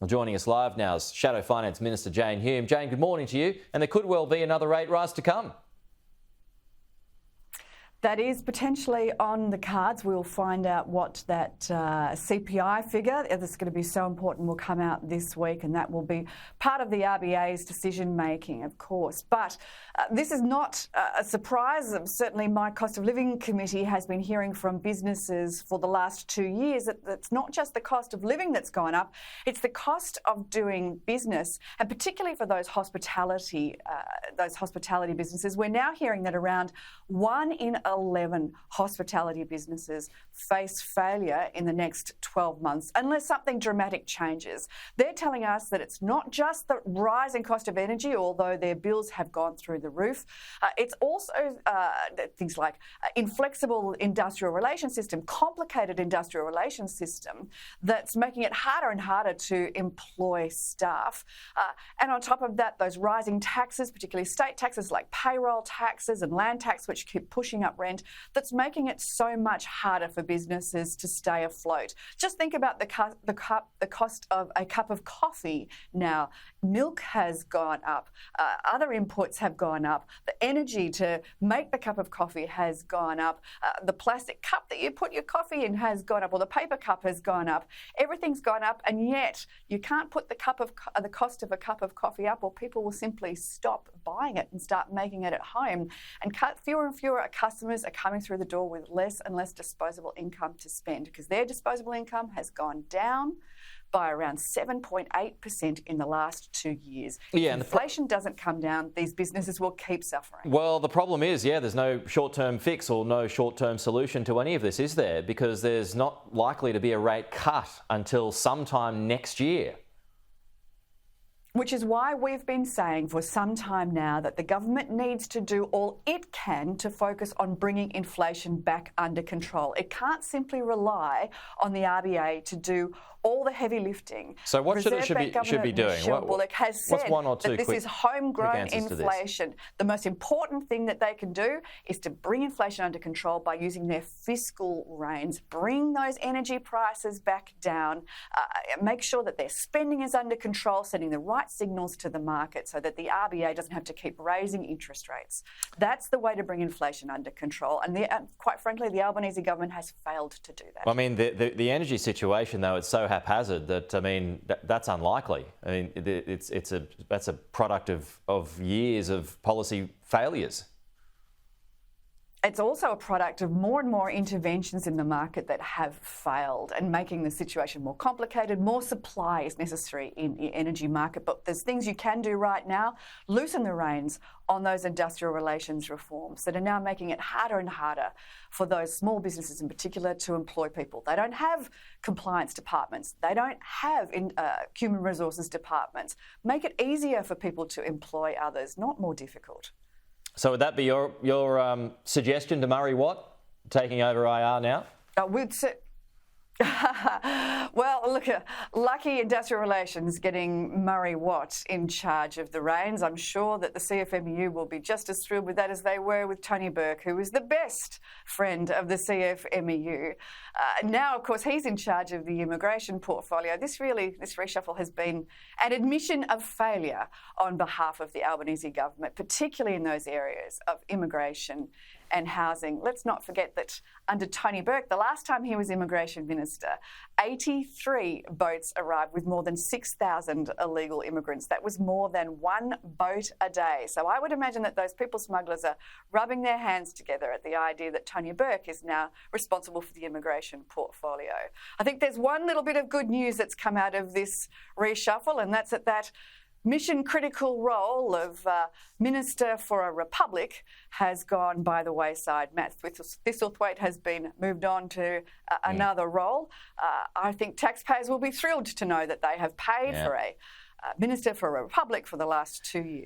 Well, joining us live now is Shadow Finance Minister Jane Hume. Jane, good morning to you. And there could well be another rate rise to come. That is potentially on the cards. We'll find out what that CPI figure that's going to be so important will come out this week, and that will be part of the RBA's decision making, of course. But this is not a surprise. Certainly my cost of living committee has been hearing from businesses for the last 2 years that it's not just the cost of living that's gone up, it's the cost of doing business, and particularly for those hospitality businesses. We're now hearing that around 1 in 11 hospitality businesses face failure in the next 12 months unless something dramatic changes. They're telling us that it's not just the rising cost of energy, although their bills have gone through the roof. It's also things like inflexible industrial relations system, complicated industrial relations system that's making it harder and harder to employ staff. And on top of that, those rising taxes, particularly state taxes like payroll taxes and land tax, which keep pushing up rent, that's making it so much harder for businesses to stay afloat. Just think about the cost of a cup of coffee now. Milk has gone up, other inputs have gone up, the energy to make the cup of coffee has gone up, the plastic cup that you put your coffee in has gone up, or the paper cup has gone up. Everything's gone up, and yet you can't put the cost of a cup of coffee up, or people will simply stop buying it and start making it at home. And fewer and fewer customers are coming through the door with less and less disposable income to spend, because their disposable income has gone down by around 7.8% in the last 2 years. Yeah, if inflation doesn't come down, these businesses will keep suffering. Well, the problem is, there's no short-term fix or no short-term solution to any of this, is there? Because there's not likely to be a rate cut until sometime next year. Which is why we've been saying for some time now that the government needs to do all it can to focus on bringing inflation back under control. It can't simply rely on the RBA to do all the heavy lifting. So what should be doing? Bullock has said what's one or two that this is homegrown inflation. The most important thing that they can do is to bring inflation under control by using their fiscal reins, bring those energy prices back down, make sure that their spending is under control, sending the right signals to the market so that the RBA doesn't have to keep raising interest rates. That's the way to bring inflation under control. And quite frankly, the Albanese government has failed to do that. Well, I mean, the energy situation, though, it's so haphazard that, that's unlikely. I mean, that's a product of years of policy failures. It's also a product of more and more interventions in the market that have failed and making the situation more complicated. More supply is necessary in the energy market, but there's things you can do right now. Loosen the reins on those industrial relations reforms that are now making it harder and harder for those small businesses in particular to employ people. They don't have compliance departments. They don't have human resources departments. Make it easier for people to employ others, not more difficult. So would that be your suggestion to Murray Watt, taking over IR now? Well, look, lucky industrial relations getting Murray Watt in charge of the reins. I'm sure that the CFMEU will be just as thrilled with that as they were with Tony Burke, who was the best friend of the CFMEU. Now, of course, he's in charge of the immigration portfolio. This reshuffle has been an admission of failure on behalf of the Albanese government, particularly in those areas of immigration and housing. Let's not forget that under Tony Burke, the last time he was Immigration Minister, 83 boats arrived with more than 6,000 illegal immigrants. That was more than one boat a day. So I would imagine that those people smugglers are rubbing their hands together at the idea that Tony Burke is now responsible for the immigration portfolio. I think there's one little bit of good news that's come out of this reshuffle, and that's that mission-critical role of Minister for a Republic has gone by the wayside. Matt Thistlethwaite has been moved on to another role. I think taxpayers will be thrilled to know that they have paid for a Minister for a Republic for the last 2 years.